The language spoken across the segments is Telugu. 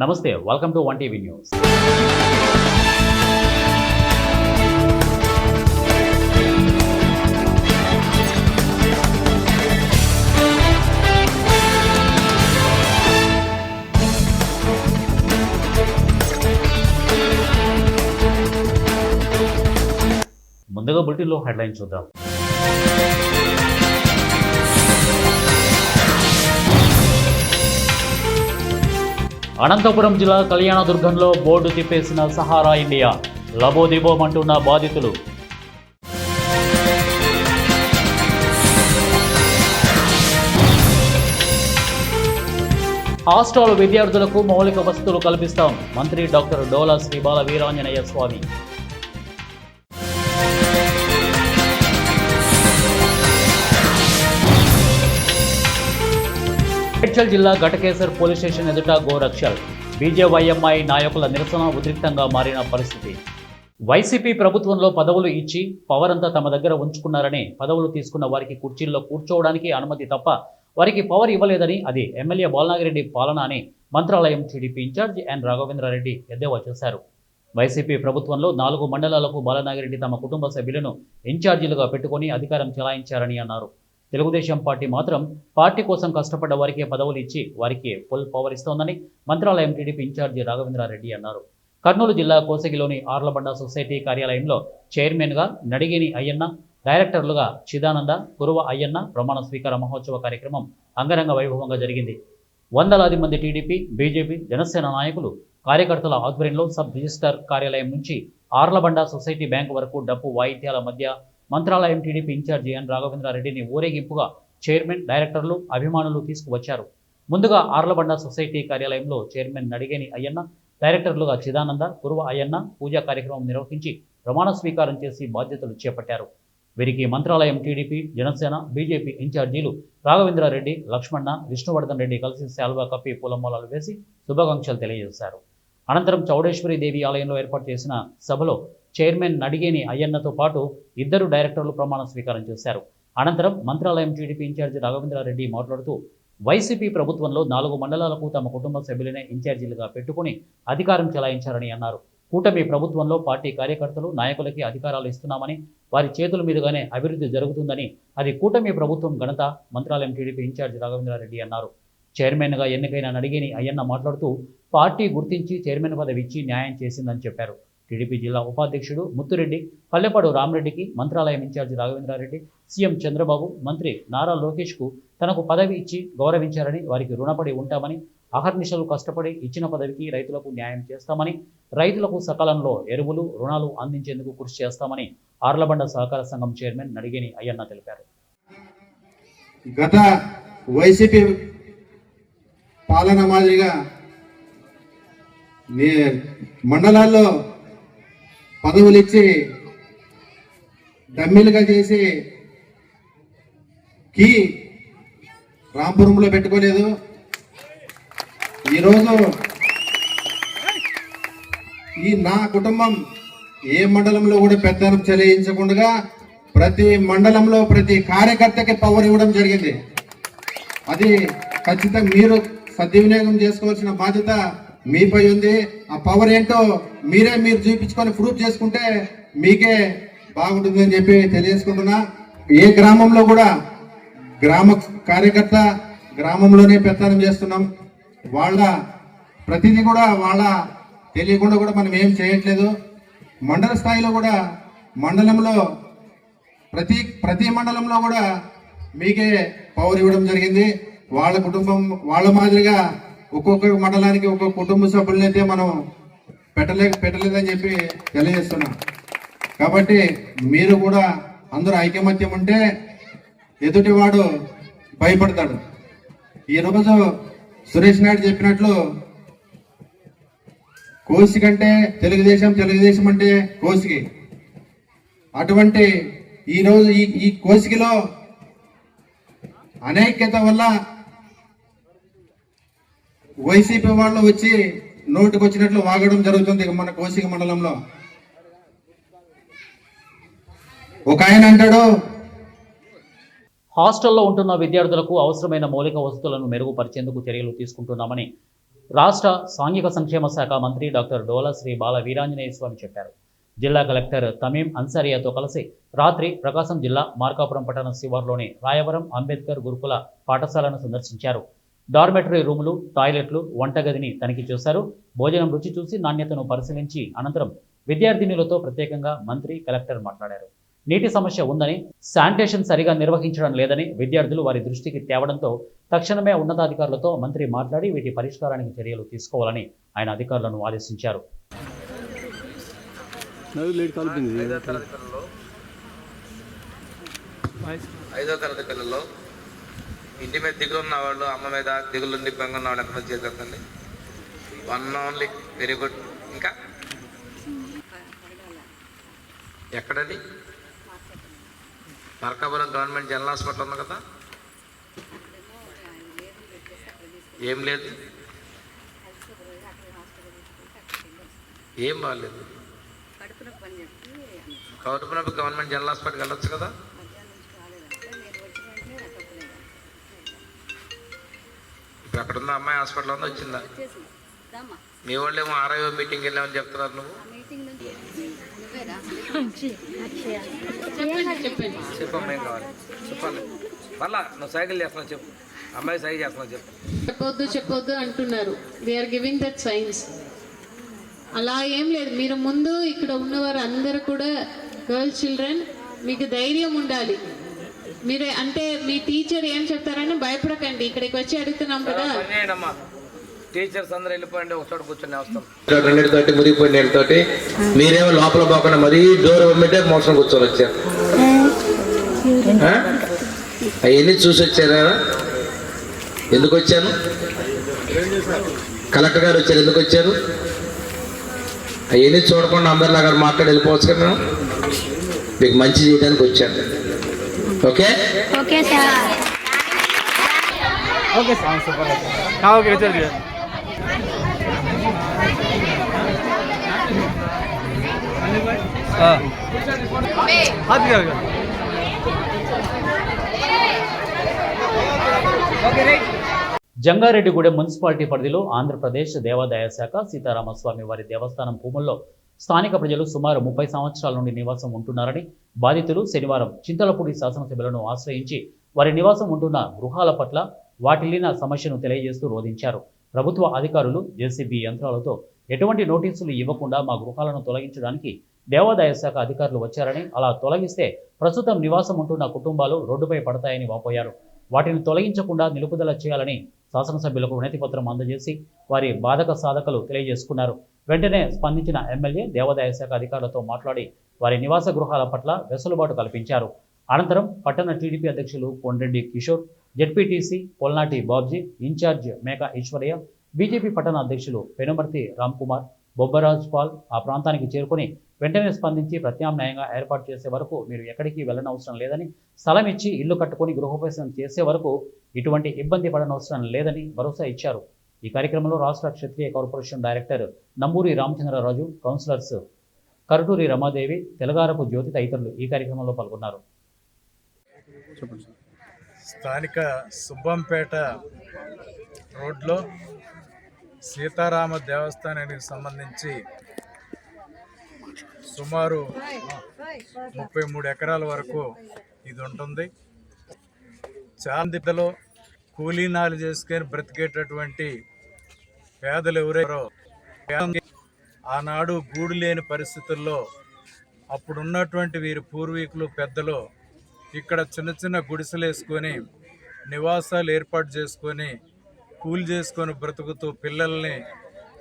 నమస్తే, వెల్కమ్ టు 1 టీవీ న్యూస్. ముందుగా బులెటిన్లో హెడ్లైన్ చూద్దాం. అనంతపురం జిల్లా కళ్యాణదుర్గంలో బోర్డు తిప్పేసిన సహారా ఇండియా, లబోదిబోమంటున్న బాధితులు. హాస్టల్ విద్యార్థులకు మౌలిక వసతులు కల్పిస్తాం, మంత్రి డాక్టర్ డోలా శ్రీ బాల వీరాంజనేయ స్వామి. మేడ్చల్ జిల్లా ఘటకేసర్ పోలీస్ స్టేషన్ ఎదుట గోరక్షల్, బీజేవైఎంఐ నాయకుల నిరసన ఉద్రిక్తంగా మారిన పరిస్థితి. వైసీపీ ప్రభుత్వంలో పదవులు ఇచ్చి పవర్ అంతా తమ దగ్గర ఉంచుకున్నారని, పదవులు తీసుకున్న వారికి కుర్చీల్లో కూర్చోవడానికి అనుమతి తప్ప వారికి పవర్ ఇవ్వలేదని, అది ఎమ్మెల్యే బాలనాగిరెడ్డి పాలన అని మంత్రాలయం టీడీపీ ఇన్ఛార్జి ఎన్ రాఘవేంద్రారెడ్డి ఎద్దేవా చేశారు. వైసీపీ ప్రభుత్వంలో 4 మండలాలకు బాలనాగిరెడ్డి తమ కుటుంబ సభ్యులను ఇన్ఛార్జీలుగా పెట్టుకుని అధికారం చెలాయించారని అన్నారు. తెలుగుదేశం పార్టీ మాత్రం పార్టీ కోసం కష్టపడ్డ వారికే పదవులు ఇచ్చి వారికి ఫుల్ పవర్ ఇస్తోందని మంత్రాలయం టీడీపీ ఇన్ఛార్జి రాఘవేంద్రారెడ్డి అన్నారు. కర్నూలు జిల్లా కోసగిలోని ఆర్లబండ సొసైటీ కార్యాలయంలో చైర్మన్గా నడిగేని అయ్యన్న, డైరెక్టర్లుగా చిదానంద, కురువ అయ్యన్న ప్రమాణ స్వీకార మహోత్సవ కార్యక్రమం అంగరంగ వైభవంగా జరిగింది. వందలాది మంది టీడీపీ, బీజేపీ, జనసేన నాయకులు, కార్యకర్తల ఆధ్వర్యంలో సబ్ రిజిస్ట్రార్ కార్యాలయం నుంచి ఆర్లబండ సొసైటీ బ్యాంకు వరకు డప్పు వాయిద్యాల మధ్య మంత్రాలయం టీడీపీ ఇన్ఛార్జి ఎన్ రాఘవేంద్రారెడ్డిని ఊరేగింపుగా చైర్మన్, డైరెక్టర్లు, అభిమానులు తీసుకువచ్చారు. ముందుగా ఆర్లబండ సొసైటీ కార్యాలయంలో చైర్మన్ నడిగేని అయ్యన్న, డైరెక్టర్లుగా చిదానంద, కురువ అయ్యన్న పూజా కార్యక్రమం నిర్వహించి ప్రమాణ స్వీకారం చేసి బాధ్యతలు చేపట్టారు. వీరికి మంత్రాలయం టీడీపీ, జనసేన, బీజేపీ ఇన్ఛార్జీలు రాఘవేంద్రారెడ్డి, లక్ష్మణ, విష్ణువర్ధన్ రెడ్డి కలిసి శాల్వా కప్పి పూలమాలలు వేసి శుభాకాంక్షలు తెలియజేశారు. అనంతరం చౌడేశ్వరి దేవి ఆలయంలో ఏర్పాటు చేసిన సభలో చైర్మన్ నడిగేని అయ్యన్నతో పాటు 2 డైరెక్టర్లు ప్రమాణ స్వీకారం చేశారు. అనంతరం మంత్రాలయం టీడీపీ ఇన్ఛార్జి రాఘవేంద్రారెడ్డి మాట్లాడుతూ, వైసీపీ ప్రభుత్వంలో 4 మండలాలకు తమ కుటుంబ సభ్యులనే ఇన్ఛార్జీలుగా పెట్టుకుని అధికారం చెలాయించారని అన్నారు. కూటమి ప్రభుత్వంలో పార్టీ కార్యకర్తలు, నాయకులకి అధికారాలు ఇస్తున్నామని, వారి చేతుల మీదుగానే అభివృద్ధి జరుగుతుందని, అది కూటమి ప్రభుత్వం ఘనత మంత్రాలయం టీడీపీ ఇన్ఛార్జి రాఘవేంద్రారెడ్డి అన్నారు. చైర్మన్గా ఎన్నికైన నడిగేని అయ్యన్న మాట్లాడుతూ, పార్టీ గుర్తించి చైర్మన్ పదవి ఇచ్చి న్యాయం చేసిందని చెప్పారు. టీడీపీ జిల్లా ఉపాధ్యక్షుడు ముత్తురెడ్డి, పల్లెపాడు రామరెడ్డికి మంత్రాలయం ఇన్ఛార్జి రాఘవేంద్రారెడ్డి, సీఎం చంద్రబాబు, మంత్రి నారా లోకేష్కు తనకు పదవి ఇచ్చి గౌరవించారని, వారికి రుణపడి ఉంటామని, అహర్నిశలు కష్టపడి ఇచ్చిన పదవికి రైతులకు న్యాయం చేస్తామని, రైతులకు సకాలంలో ఎరువులు, రుణాలు అందించేందుకు కృషి చేస్తామని ఆర్లబండ సహకార సంఘం చైర్మన్ నడిగేని అయ్యన్న తెలిపారు. గత వైసీపీ పాలన మాదిరిగా మండలాల్లో పదవులు ఇచ్చి డమ్మీలుగా చేసి రాంపురంలో పెట్టుకోలేదు. ఈరోజు నా కుటుంబం ఏ మండలంలో కూడా పెద్దనం చెల్లించకుండా ప్రతి మండలంలో ప్రతి కార్యకర్తకి పవర్ ఇవ్వడం జరిగింది. అది ఖచ్చితంగా మీరు సద్వినియోగం చేసుకోవాల్సిన బాధ్యత మీపై ఉంది. ఆ పవర్ ఏంటో మీరు చూపించుకొని ప్రూఫ్ చేసుకుంటే మీకే బాగుంటుంది అని చెప్పి తెలియజేసుకుంటున్నా. ఏ గ్రామంలో కూడా గ్రామ కార్యకర్త గ్రామంలోనే పెత్తనం చేస్తున్నాం. వాళ్ళ ప్రతిదీ కూడా వాళ్ళ తెలియకుండా కూడా మనం ఏం చేయట్లేదు. మండల స్థాయిలో కూడా మండలంలో ప్రతి మండలంలో కూడా మీకే పవర్ ఇవ్వడం జరిగింది. వాళ్ళ కుటుంబం వాళ్ళ మాదిరిగా ఒక్కొక్క మండలానికి ఒక్కొక్క కుటుంబ సభ్యులనైతే మనం పెట్టలేదని చెప్పి తెలియజేస్తున్నాం. కాబట్టి మీరు కూడా అందరూ ఐకమత్యం ఉంటే ఎదుటివాడు భయపడతాడు. ఈరోజు సురేష్ నాయుడు చెప్పినట్లు కోసి కంటే తెలుగుదేశం అంటే కోసికి, అటువంటి ఈరోజు ఈ కోసికిలో అనైక్యత వల్ల వైసీపీ వాళ్ళు వచ్చి నోటికి వచ్చినట్లు వాగడం జరుగుతుంది. మన కోసిక మండలంలో ఒక ఆయన అంటాడు, హాస్టల్లో ఉంటున్న విద్యార్థులకు అవసరమైన మౌలిక వసతులను మెరుగుపరిచేందుకు చర్యలు తీసుకుంటున్నామని రాష్ట్ర సాంఘిక సంక్షేమ శాఖ మంత్రి డాక్టర్ డోలా శ్రీ బాల వీరాంజనేయ స్వామి చెప్పారు. జిల్లా కలెక్టర్ తమీం అన్సారియాతో కలిసి రాత్రి ప్రకాశం జిల్లా మార్కాపురం పట్టణ శివార్లోని రాయవరం అంబేద్కర్ గురుకుల పాఠశాలను సందర్శించారు. డార్మెటరీ రూములు, టాయిలెట్లు, వంటగదిని తనిఖీ చేశారు. భోజనం రుచి చూసి నాణ్యతను పరిశీలించి అనంతరం విద్యార్థినులతో ప్రత్యేకంగా మంత్రి, కలెక్టర్ మాట్లాడారు. నీటి సమస్య ఉందని, శానిటేషన్ సరిగా నిర్వహించడం లేదని విద్యార్థులు వారి దృష్టికి తేవడంతో తక్షణమే ఉన్నతాధికారులతో మంత్రి మాట్లాడి వీటి పరిష్కారానికి చర్యలు తీసుకోవాలని ఆయన అధికారులను ఆదేశించారు. ఐదో తరగతి పిల్లల్లో ఇంటి మీద దిగులు ఉన్న వాళ్ళు, అమ్మ మీద దిగులు ఉండి బెంగ ఉన్న వాళ్ళు ఎంతమంది చేసేదండి? One only. Very good. ఇంకా ఎక్కడండి? మార్కాపురం గవర్నమెంట్ జనరల్ హాస్పిటల్ ఉంది కదా, ఏం లేదు, ఏం బాగాలేదు. కౌటుపు నొప్పి గవర్నమెంట్ జనరల్ హాస్పిటల్కి వెళ్ళొచ్చు కదా. ఇప్పుడు అక్కడ ఉందా అమ్మాయి? హాస్పిటల్ ఉందా? వచ్చిందా? మీ వాళ్ళు ఏమో ఆర్ఐఓ మీటింగ్ వెళ్ళామని చెప్తున్నారు. నువ్వు చెప్పమ్మా, ఏం కావాలి చెప్పాలి. మళ్ళా నువ్వు సైకిల్ చేస్తున్నావు చెప్పు, అమ్మాయి సైకిల్ చేస్తున్నావు చెప్పు. చెప్పొద్దు అంటున్నారు. They are giving that signs. అలా ఏం లేదు. మీరు ముందు ఇక్కడ ఉన్నవారు అందరూ కూడా గర్ల్స్ చిల్డ్రన్, మీకు ధైర్యం ఉండాలి. మీరే అంటే మీ టీచర్ ఏం చెప్తారని భయపడకండి. ఇక్కడికి వచ్చి అడుగుతున్నాం కదా. టీచర్స్ అందరూ వెళ్ళిపోయింది, ఒకచోట కూర్చొని వస్తాం. నీళ్ళతోటి మురిగిపోయిన నీళ్ళతోటి మీరేమో లోపల పోకుండా మరీ డోర్ పంపితే మోసం కూర్చొని వచ్చారు. అవన్నీ చూసి వచ్చారా? ఎందుకు వచ్చాను? కలెక్టర్ గారు వచ్చారు, ఎందుకు వచ్చారు? అవన్నీ చూడకుండా అందరిలాగా మాట్లాడి వెళ్ళిపోవచ్చు కదా. మీకు మంచి చేయడానికి వచ్చాను. Okay okay sir. Okay sound super है. हाँ ओके चल गया. हाँ हाथ क्या होगा? Okay right. జంగారెడ్డిగూడెం మున్సిపాలిటీ పరిధిలో ఆంధ్రప్రదేశ్ దేవాదాయ శాఖ సీతారామస్వామి వారి దేవస్థానం భూముల్లో స్థానిక ప్రజలు సుమారు 30 సంవత్సరాల నుండి నివాసం ఉంటున్నారని బాధితులు శనివారం చింతలపూడి శాసనసభ్యులను ఆశ్రయించి వారి నివాసం ఉంటున్న గృహాల పట్ల వాటిల్లిన సమస్యను తెలియజేస్తూ రోధించారు. ప్రభుత్వ అధికారులు జేసీబీ యంత్రాలతో ఎటువంటి నోటీసులు ఇవ్వకుండా మా గృహాలను తొలగించడానికి దేవాదాయ శాఖ అధికారులు వచ్చారని, అలా తొలగిస్తే ప్రస్తుతం నివాసం ఉంటున్న కుటుంబాలు రోడ్డుపై పడతాయని వాపోయారు. వాటిని తొలగించకుండా నిలుపుదల చేయాలని శాసనసభ్యులకు వినతిపత్రం అందజేసి వారి బాధక సాధకలు తెలియజేసుకున్నారు. వెంటనే స్పందించిన ఎమ్మెల్యే దేవాదాయ శాఖ అధికారులతో మాట్లాడి వారి నివాస గృహాల పట్ల వెసులుబాటు కల్పించారు. అనంతరం పట్టణ టీడీపీ అధ్యక్షులు కొండ్రెడ్డి కిషోర్, జెడ్పీటీసీ పొల్నాటి బాబ్జీ, ఇన్ఛార్జ్ మేక ఈశ్వరయ్య, బీజేపీ పట్టణ అధ్యక్షులు పెనుమర్తి రామ్కుమార్, బొబ్బరాజ్ పాల్ ఆ ప్రాంతానికి చేరుకుని వెంటనే స్పందించి ప్రత్యామ్నాయంగా ఏర్పాటు చేసే వరకు మీరు ఎక్కడికి వెళ్ళనవసరం లేదని, స్థలం ఇచ్చి ఇల్లు కట్టుకుని గృహోపేతం చేసే వరకు ఇటువంటి ఇబ్బంది పడనవసరం లేదని భరోసా ఇచ్చారు. ఈ కార్యక్రమంలో రాష్ట్ర Kshatriya corporation director Namburi Ramachandraraju, councillors Karuturi Ramadevi, Telagarapu Jyothi తదితరులు ఈ కార్యక్రమంలో పాల్గొన్నారు. స్థానిక సుబ్బంపేట రోడ్లో సీతారామ దేవస్థానానికి సంబంధించి సుమారు 33 ఎకరాల వరకు ఇది ఉంటుంది. చాందిలో కూలీనాలు చేసుకొని బ్రతికేటటువంటి పేదలు ఎవరెవరో ఆనాడు గూడు లేని పరిస్థితుల్లో అప్పుడున్నటువంటి వీరి పూర్వీకులు పెద్దలు ఇక్కడ చిన్న చిన్న గుడిసెలు వేసుకొని నివాసాలు ఏర్పాటు చేసుకొని కూలి చేసుకొని బ్రతుకుతూ పిల్లల్ని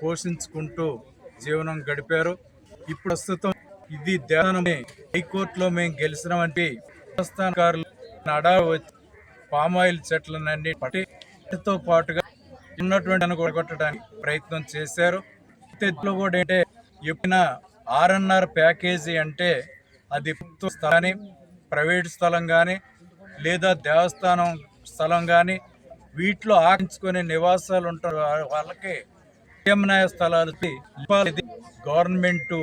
పోషించుకుంటూ జీవనం గడిపారు. ఇప్పుడు ప్రస్తుతం ఇది దేవస్థానమే. హైకోర్టులో మేము గెలిచినామంటే దేవస్థానకారులు వచ్చి పామాయిల్ చెట్లన్నీ పట్టితో పాటుగా ఉన్నటువంటి కొట్టడానికి ప్రయత్నం చేశారు. కూడా అంటే ఎప్పుడైనా R&R ప్యాకేజీ అంటే అది ప్రభుత్వ స్థలం కానీ, ప్రైవేట్ స్థలం కానీ, లేదా దేవస్థానం స్థలం కానీ వీటిలో ఆక్రమించుకునే నివాసాలు ఉంటారు. వాళ్ళకి ప్రత్యామ్నాయ స్థలాలు గవర్నమెంట్.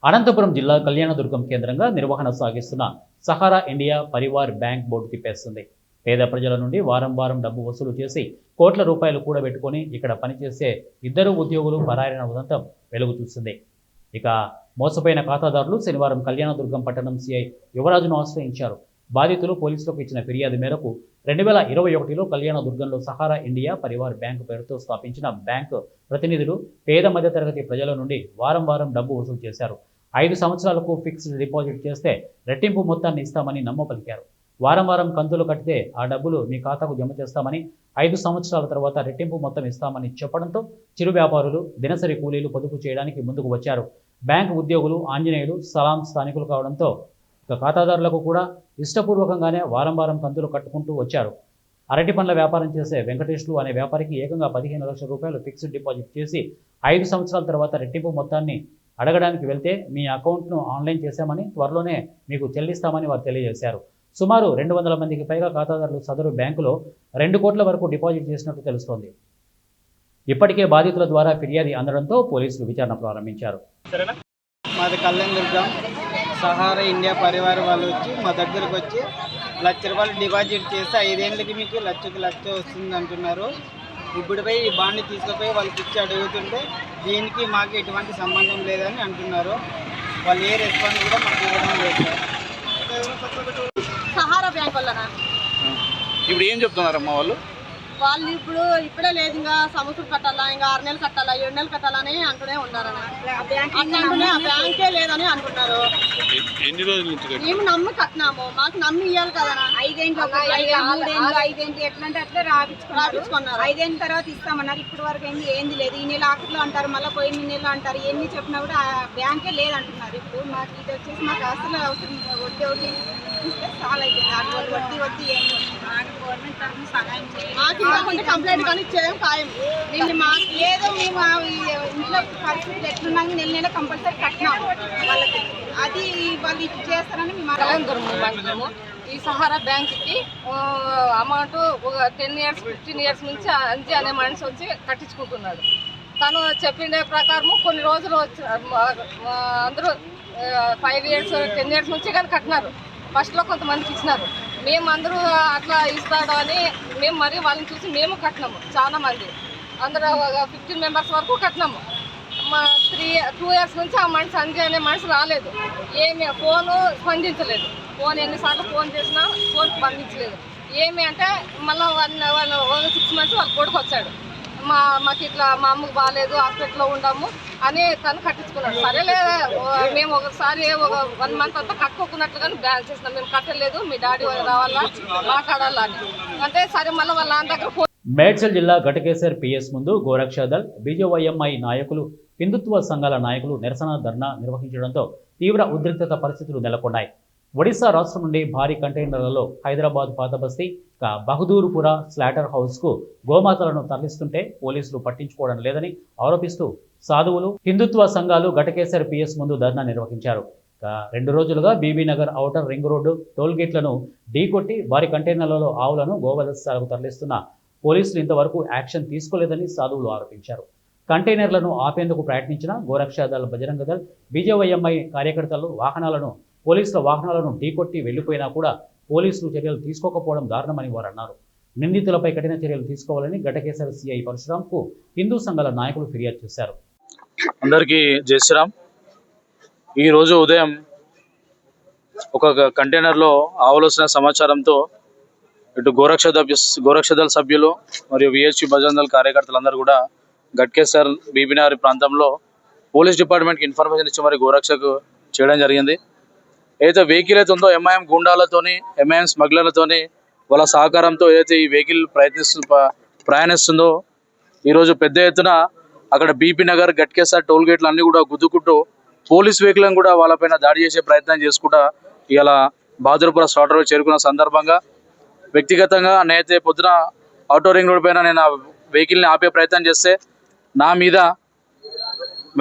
అనంతపురం జిల్లా కళ్యాణదుర్గం కేంద్రంగా నిర్వహణ సాగిస్తున్న Sahara India Pariwar bank board తిప్పేస్తుంది. పేద ప్రజల నుండి వారం వారం డబ్బు వసూలు చేసి కోట్ల రూపాయలు కూడబెట్టుకొని ఇక్కడ పనిచేసే ఇద్దరు ఉద్యోగులు పరారైన ఉదంతం వెలుగు చూసింది. ఇక మోసపోయిన ఖాతాదారులు శనివారం కళ్యాణదుర్గం పట్టణం సిఐ యువరాజును ఆశ్రయించారు. బాధితులు పోలీసులకు ఇచ్చిన ఫిర్యాదు మేరకు 2021లో కళ్యాణదుర్గంలో సహారా ఇండియా పరివార్ బ్యాంకు పేరుతో స్థాపించిన బ్యాంకు ప్రతినిధులు పేద మధ్యతరగతి ప్రజల నుండి వారం వారం డబ్బు వసూలు చేశారు. 5 సంవత్సరాలకు ఫిక్స్డ్ డిపాజిట్ చేస్తే రెట్టింపు మొత్తాన్ని ఇస్తామని నమ్మపలికారు. వారం వారం కంతులు కట్టితే ఆ డబ్బులు మీ ఖాతాకు జమ చేస్తామని, 5 సంవత్సరాల తర్వాత రెట్టింపు మొత్తం ఇస్తామని చెప్పడంతో చిరు వ్యాపారులు దినసరి కూలీలు పొదుపు చేయడానికి ముందుకు వచ్చారు. బ్యాంకు ఉద్యోగులు ఆంజనేయులు సలాం స్థానికులు కావడంతో ఖాతాదారులకు కూడా ఇష్టపూర్వకంగానే వారం వారం కంతులు కట్టుకుంటూ వచ్చారు. అరటి పండ్ల వ్యాపారం చేసే వెంకటేష్లు అనే వ్యాపారికి ఏకంగా 15 లక్షల రూపాయలు ఫిక్స్డ్ డిపాజిట్ చేసి 5 సంవత్సరాల తర్వాత రెట్టింపు మొత్తాన్ని అడగడానికి వెళ్తే మీ అకౌంట్ను ఆన్లైన్ చేశామని, త్వరలోనే మీకు చెల్లిస్తామని వారు తెలియజేశారు. సుమారు 200 మందికి పైగా ఖాతాదారులు సదరు బ్యాంకులో 2 కోట్ల వరకు డిపాజిట్ చేసినట్టు తెలుస్తోంది. ఇప్పటికే బాధితుల ద్వారా ఫిర్యాదు అందడంతో పోలీసులు విచారణ ప్రారంభించారు. మాది కళ్యాణదుర్గం సహారా ఇండియా పరివార్ వాళ్ళు వచ్చి మా దగ్గరకు వచ్చి ₹1,00,000 డిపాజిట్ చేస్తే 5 ఏళ్ళకి మీకు లక్ష వస్తుంది అంటున్నారు. ఇప్పుడు పోయి ఈ బాండ్ తీసుకుపోయి వాళ్ళకి ఇచ్చి అడుగుతుంటే దీనికి మాకు ఎటువంటి సంబంధం లేదని అంటున్నారు. వాళ్ళు ఏ రెస్పాన్స్ కూడా మాకు ఇవ్వడం లేదు సార్. Sahara bank వాళ్ళనా? ఇప్పుడు ఏం చెప్తున్నారమ్మా వాళ్ళు? వాళ్ళు ఇప్పుడే లేదు, ఇంకా సంవత్సరం కట్టాలా, ఇంకా 6 నెలలు కట్టాలా, 7 నెలలు కట్టాలని అంటూనే ఉన్నారన్న. ఆ బ్యాంకే లేదని అంటున్నారు. ఎన్ని రోజుల నుంచి మేము నమ్మి కట్టినాము, మాకు నమ్మి ఇవ్వాలి కదా. 5 ఏండ్లు ఎట్లంటే అట్లా రాపించుకున్నారు. 5 ఏళ్ళ తర్వాత ఇస్తామన్నారు. ఇప్పటి వరకు ఏంది లేదు. ఈ నెల ఆఖరిలో అంటారు, మళ్ళీ పోయిన నెలలో అంటారు. ఎన్ని చెప్పినా కూడా ఆ బ్యాంకే లేదంటున్నారు. ఇప్పుడు మాకు ఇది వచ్చేసి మాకు అసలు అవసరం వడ్డీ చాలా అయిపోయింది. వడ్డీ గవర్నమెంట్ తరఫున సహాయం చేయాలి. కంప్లైంట్ కానీ ఇచ్చేదేం ఖాయం. మాకు ఏదో మేము ఇంట్లో పరిస్థితులు ఎట్లున్నాయి నెల కంపల్సరీ కట్టినాము వాళ్ళకి. అది వాళ్ళు ఇది చేస్తారని మేము ఈ సహారా బ్యాంక్కి అమౌంట్ 10 years 15 years నుంచి అంజీ అనే మనిషి వచ్చి కట్టించుకుంటున్నాడు. తను చెప్పిన ప్రకారము కొన్ని రోజులు వచ్చి అందరూ 5 years 10 years నుంచి కానీ కట్టినారు. ఫస్ట్లో కొంతమందికి ఇచ్చినారు. మేము అందరూ అట్లా ఇస్తాడు అని మేము మరి వాళ్ళని చూసి మేము కట్టినాము. చాలా మంది అందరూ 15 members వరకు కట్టినాము. మా 2 years నుంచి ఆ మనిషి సంజయ్ అనే మనిషి రాలేదు. ఏమి ఫోను స్పందించలేదు. ఫోన్ ఎన్నిసార్లు ఫోన్ చేసినా ఫోన్ స్పందించలేదు. ఏమి అంటే మళ్ళీ 6 months వాళ్ళ కొడుకు వచ్చాడు. మాకు ఇట్లా మా అమ్మకు బాగాలేదు, హాస్పిటల్లో ఉండాము అని తను కట్టించుకున్నాడు. సరేలే మేము ఒకసారి 1 month అంతా కట్టుకోకున్నట్లుగానే బ్యాన్ చేసినాం. మేము కట్టలేదు, మీ డాడీ రావాలా మాట్లాడాలా అని అంటే సరే మళ్ళీ వాళ్ళ నాన్న దగ్గర. మేడ్చల్ జిల్లా ఘటకేసర్ పిఎస్ ముందు గోరక్షదల్ బీజేవైఎంఐ నాయకులు, హిందుత్వ సంఘాల నాయకులు నిరసన ధర్నా నిర్వహించడంతో తీవ్ర ఉద్రిక్తత పరిస్థితులు నెలకొన్నాయి. ఒడిశా రాష్ట్రం నుండి భారీ కంటైనర్లలో హైదరాబాద్ పాతబస్తీ బహదూర్పుర స్లాటర్ హౌస్కు గోమాతలను తరలిస్తుంటే పోలీసులు పట్టించుకోవడం లేదని ఆరోపిస్తూ సాధువులు, హిందుత్వ సంఘాలు ఘటకేసర్ పిఎస్ ముందు ధర్నా నిర్వహించారు. 2 రోజులుగా బీబీనగర్ ఔటర్ రింగ్ రోడ్డు టోల్గేట్లను ఢీకొట్టి భారీ కంటైనర్లలో ఆవులను గోవధశాలకు తరలిస్తున్న పోలీసులు ఇంతవరకు యాక్షన్ తీసుకోలేదని సాధువులు ఆరోపించారు. కంటైనర్లను ఆపేందుకు ప్రయత్నించిన గోరక్షదల్, బజరంగ దళ్, బీజేవైఎంఐ కార్యకర్తలు పోలీసుల వాహనాలను ఢీకొట్టి వెళ్లిపోయినా కూడా పోలీసులు చర్యలు తీసుకోకపోవడం దారుణమని వారు అన్నారు. నిందితులపై కఠిన చర్యలు తీసుకోవాలని ఘటకేసర్ సిఐ పరశురాంకు హిందూ సంఘాల నాయకులు ఫిర్యాదు చేశారు. అందరికీ జై శ్రీరామ్. ఈరోజు ఉదయం ఒక కంటైనర్లో ఆవులు వచ్చిన సమాచారంతో ఇటు గోరక్షదళ్ సభ్యులు మరియు విహెచ్పి బజరంగ దళ్ కార్యకర్తలందరూ కూడా ఘటకేసర్ బీబీనగర్ ప్రాంతంలో పోలీస్ డిపార్ట్మెంట్కి ఇన్ఫర్మేషన్ ఇచ్చి మరి గోరక్షకు చేయడం జరిగింది. ఏదైతే వెహికల్ అయితే ఉందో ఎంఐఎం గూండాలతోని, ఎంఐఎం స్మగ్లర్లతోని వాళ్ళ సహకారంతో ఏదైతే ఈ వెహికల్ ప్రయాణిస్తుందో ఈరోజు పెద్ద ఎత్తున అక్కడ బీబీనగర్, ఘటకేసర్ టోల్ గేట్లు అన్నీ కూడా గుద్దుకుంటూ పోలీస్ వెహికల్ని కూడా వాళ్ళపైన దాడి చేసే ప్రయత్నం చేసుకుంటా ఇలా బహదూర్పుర స్లాటర్ చేరుకున్న సందర్భంగా వ్యక్తిగతంగా నేనైతే పొద్దున ఆటో రింగ్ రోడ్ పైన నేను ఆ వెహికల్ని ఆపే ప్రయత్నం చేస్తే నా మీద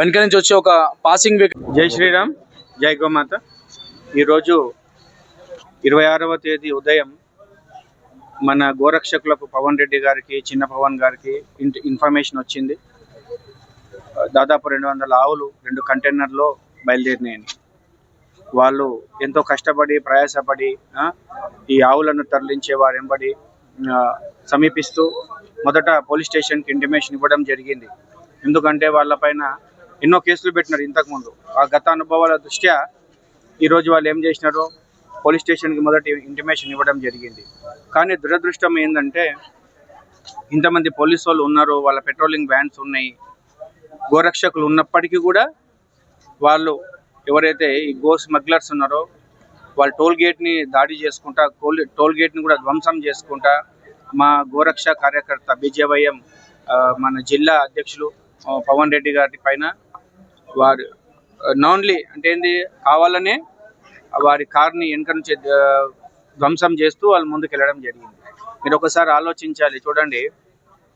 వెనక నుంచి వచ్చి ఒక పాసింగ్ వెహికల్. జై శ్రీరామ్, జై గోమాత. ఈరోజు 26వ తేదీ ఉదయం మన గోరక్షకులకు పవన్ రెడ్డి గారికి, చిన్న పవన్ గారికి ఇన్ఫర్మేషన్ వచ్చింది. దాదాపు 200 ఆవులు 2 కంటైనర్లో బయలుదేరినాయని. వాళ్ళు ఎంతో కష్టపడి ప్రయాసపడి ఈ ఆవులను తరలించే వారు వెంబడి సమీపిస్తూ మొదట పోలీస్ స్టేషన్కి ఇంటిమేషన్ ఇవ్వడం జరిగింది. ఎందుకంటే వాళ్ళపైన ఎన్నో కేసులు పెట్టినారు ఇంతకుముందు. ఆ గత అనుభవాల దృష్ట్యా ఈరోజు వాళ్ళు ఏం చేసినారో పోలీస్ స్టేషన్కి మొదటి ఇంటిమేషన్ ఇవ్వడం జరిగింది. కానీ దురదృష్టం ఏంటంటే ఇంతమంది పోలీసు వాళ్ళు ఉన్నారు, వాళ్ళ పెట్రోలింగ్ వ్యాన్స్ ఉన్నాయి, గోరక్షకులు ఉన్నప్పటికీ కూడా వాళ్ళు ఎవరైతే ఈ గో స్మగ్లర్స్ ఉన్నారో వాళ్ళు టోల్ గేట్ని దాడి చేసుకుంటా, టోల్ గేట్ని కూడా ధ్వంసం చేసుకుంటా మా గోరక్ష కార్యకర్త బీజేవైఎం మన జిల్లా అధ్యక్షులు పవన్ రెడ్డి గారి పైన వారు నాన్లీ అంటే ఏంది కావాలనే వారి కార్ని వెనక నుంచి ధ్వంసం చేస్తూ వాళ్ళు ముందుకు వెళ్ళడం జరిగింది. మీరు ఒకసారి ఆలోచించాలి. చూడండి,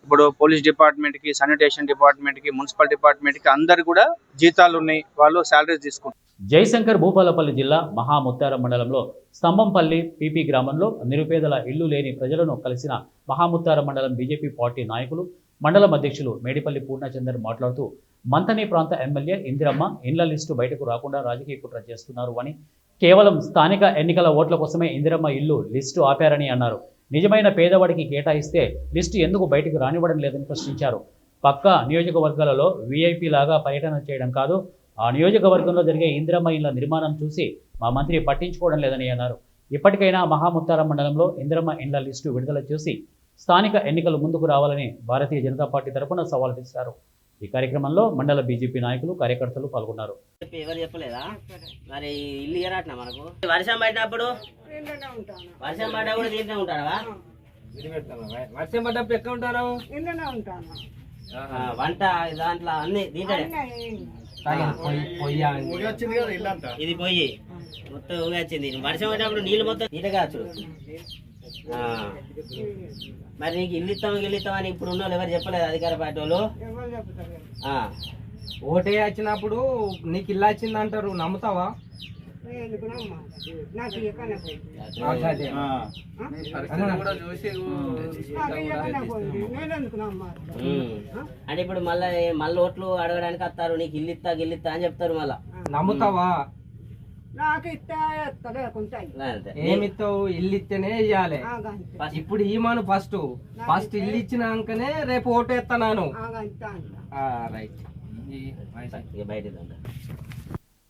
ఇప్పుడు పోలీస్ డిపార్ట్మెంట్కి, శానిటేషన్ డిపార్ట్మెంట్కి, మున్సిపల్ డిపార్ట్మెంట్కి అందరు కూడా జీతాలు ఉన్నాయి, వాళ్ళు శాలరీస్ తీసుకుంటారు. జయశంకర్ భూపాలపల్లి జిల్లా మహాముత్తారం మండలంలో స్తంభంపల్లి పీపీ గ్రామంలో నిరుపేదల ఇల్లు లేని ప్రజలను కలిసిన మహాముత్తారం మండలం బీజేపీ పార్టీ నాయకులు, మండలం అధ్యక్షులు మేడిపల్లి పూర్ణచందర్ మాట్లాడుతూ మంతని ప్రాంత ఎమ్మెల్యే ఇందిరమ్మ ఇండ్ల లిస్టు బయటకు రాకుండా రాజకీయ కుట్ర చేస్తున్నారు అని, కేవలం స్థానిక ఎన్నికల ఓట్ల కోసమే ఇందిరమ్మ ఇల్లు లిస్టు ఆపారని అన్నారు. నిజమైన పేదవాడికి కేటాయిస్తే లిస్టు ఎందుకు బయటకు రానివ్వడం లేదని ప్రశ్నించారు. పక్క నియోజకవర్గాలలో వీఐపీ లాగా పర్యటన చేయడం కాదు, ఆ నియోజకవర్గంలో జరిగే ఇందిరమ్మ ఇళ్ల నిర్మాణం చూసి మా మంత్రి పట్టించుకోవడం లేదని అన్నారు. ఇప్పటికైనా మహాముత్తారం మండలంలో ఇందిరమ్మ ఇండ్ల లిస్టు విడుదల చేసి స్థానిక ఎన్నికలు ముందుకు రావాలని భారతీయ జనతా పార్టీ తరఫున సవాల్ చేశారు. ఈ కార్యక్రమంలో మండల బీజేపీ నాయకులు, కార్యకర్తలు పాల్గొన్నారు. ఎవరు చెప్పలేదా మరి ఇల్లు ఇయ్యరాట్నా మనకు? వర్షం పడినప్పుడు దీంట్లో ఉంటావా? వర్షం పడ్డప్పుడు ఎక్కడ ఉంటాను? వంట దాంట్లో అన్ని దీంట్లోనే. ఇది పొయ్యి మొత్తం వచ్చింది. వర్షం పడినప్పుడు నీళ్ళు మొత్తం నీళ్ళగా వచ్చుడు. మరి నీకు ఇల్లు ఇస్తామని ఇప్పుడు ఉన్న వాళ్ళు ఎవరు చెప్పలేదు అధికార పార్టీ వాళ్ళు? ఓటే వచ్చినప్పుడు నీకు ఇల్లు వచ్చింది అంటారు, నమ్ముతావా? అంటే ఇప్పుడు మళ్ళీ ఓట్లు అడగడానికి వస్తారు, నీకు ఇల్లు ఇస్తా అని చెప్తారు. మళ్ళా నమ్ముతావా? ఏమిస్తావు? ఇల్లు ఇస్తేనే ఇవ్వాలి. ఇప్పుడు ఈమాను ఫస్ట్ ఇల్లు ఇచ్చినాకనే రేపు ఓటు ఎత్తాను. రైట్.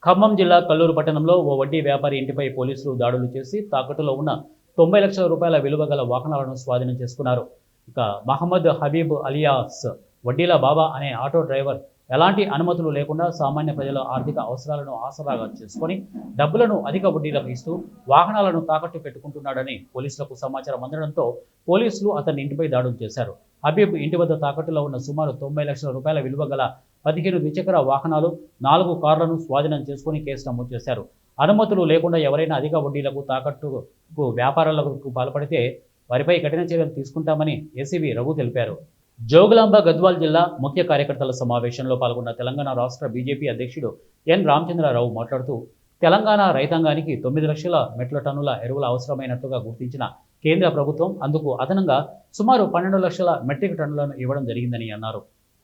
ఖమ్మం జిల్లా కల్లూరు పట్టణంలో ఓ వడ్డీ వ్యాపారి ఇంటిపై పోలీసులు దాడులు చేసి తాకట్టులో ఉన్న 90 లక్షల రూపాయల విలువ గల వాహనాలను స్వాధీనం చేసుకున్నారు. ఇక మహమ్మద్ హబీబ్ అలియాస్ వడ్డీల బాబా అనే ఆటో డ్రైవర్ ఎలాంటి అనుమతులు లేకుండా సామాన్య ప్రజల ఆర్థిక అవసరాలను ఆసరాగా చేసుకొని డబ్బులను అధిక వడ్డీలకు ఇస్తూ వాహనాలను తాకట్టు పెట్టుకుంటున్నాడని పోలీసులకు సమాచారం అందడంతో పోలీసులు అతని ఇంటిపై దాడులు చేశారు. హబీబ్ ఇంటి వద్ద తాకట్టులో ఉన్న సుమారు 90 లక్షల రూపాయల విలువ గల 15 ద్విచక్ర వాహనాలు, 4 కార్లను స్వాధీనం చేసుకుని కేసు నమోదు చేశారు. అనుమతులు లేకుండా ఎవరైనా అధిక వడ్డీలకు తాకట్టుకు వ్యాపారాలకు పాల్పడితే వారిపై కఠిన చర్యలు తీసుకుంటామని ఏసీబీ రఘు తెలిపారు. జోగులాంబ గద్వాల్ జిల్లా ముఖ్య కార్యకర్తల సమావేశంలో పాల్గొన్న తెలంగాణ రాష్ట్ర బీజేపీ అధ్యక్షుడు ఎన్ రామచంద్రరావు మాట్లాడుతూ తెలంగాణ రైతాంగానికి 9 లక్షల మెట్రిక్ టన్నుల ఎరువులు అవసరమైనట్లుగా గుర్తించిన కేంద్ర ప్రభుత్వం అందుకు అదనంగా సుమారు 12 లక్షల మెట్రిక్ టన్నులను ఇవ్వడం జరిగిందని అన్నారు.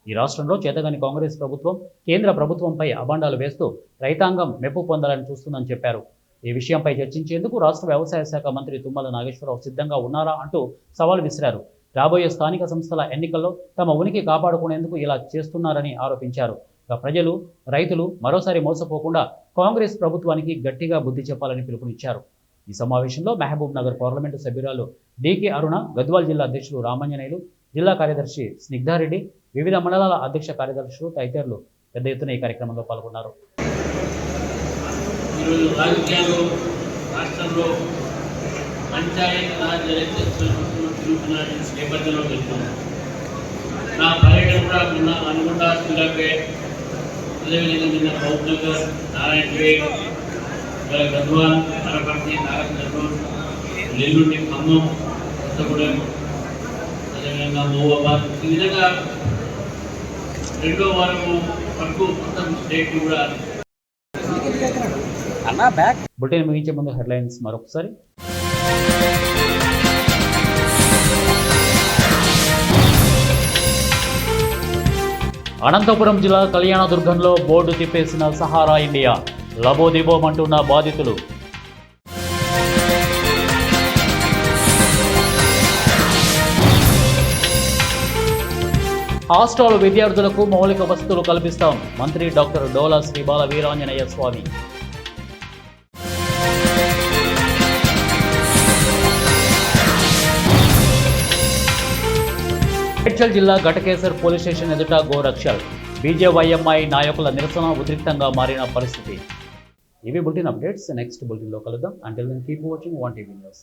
ఈ రాష్ట్రంలో చేతగాని కాంగ్రెస్ ప్రభుత్వం కేంద్ర ప్రభుత్వంపై అభాండాలు వేస్తూ రైతాంగం మెప్పు పొందాలని చూస్తుందని చెప్పారు. ఈ విషయంపై చర్చించేందుకు రాష్ట్ర వ్యవసాయ శాఖ మంత్రి తుమ్మల నాగేశ్వరరావు సిద్ధంగా ఉన్నారా అంటూ సవాల్ విసిరారు. రాబోయే స్థానిక సంస్థల ఎన్నికల్లో తమ ఉనికి కాపాడుకునేందుకు ఇలా చేస్తున్నారని ఆరోపించారు. ప్రజలు, రైతులు మరోసారి మోసపోకుండా కాంగ్రెస్ ప్రభుత్వానికి గట్టిగా బుద్ధి చెప్పాలని పిలుపునిచ్చారు. ఈ సమావేశంలో మహబూబ్ నగర్ పార్లమెంటు సభ్యురాలు డికే అరుణ, గద్వాల్ జిల్లా అధ్యక్షులు రామాంజనేయులు, జిల్లా కార్యదర్శి స్నిగ్ధారెడ్డి, వివిధ మండలాల అధ్యక్ష కార్యదర్శులు తదితరులు పెద్ద ఎత్తున ఈ కార్యక్రమంలో పాల్గొన్నారు. నా పర్యటన కూడా మొన్న అనుకుంటా సిల్లాపేట్, అదేవిధంగా నిన్న మహబూబ్నగర్, నారాయణపేట్, గద్వాల్, అనపర్తి, నాగర్కర్నూల్, నెల్లూరు, ఖమ్మం, కొత్తగూడెం, అదేవిధంగా మహబూబాబాద్, ఈ విధంగా 2వ వారం వరకు మొత్తం స్టేట్ కూడా. బులెటిన్ ముగించే ముందు హెడ్లైన్స్ మరొకసారి. అనంతపురం జిల్లా కళ్యాణదుర్గంలో బోర్డు తిప్పేసిన సహారా ఇండియా. లబోదిబోమంటున్న బాధితులు. హాస్టల్ విద్యార్థులకు మౌలిక వసతులు కల్పిస్తాం. మంత్రి డాక్టర్ డోలా శ్రీ బాల వీరాంజనేయ స్వామి. మేడ్చల్ జిల్లా ఘటకేసర్ పోలీస్ స్టేషన్ ఎదుట గోరక్షల్. బీజేవైఎంఐ నాయకుల నిరసన ఉద్రిక్తంగా మారిన పరిస్థితి. ఇవి బులెటిన్ అప్డేట్స్. నెక్స్ట్ బులెటిన్లో కలుద్దాం. Until then keep watching 1 TV news.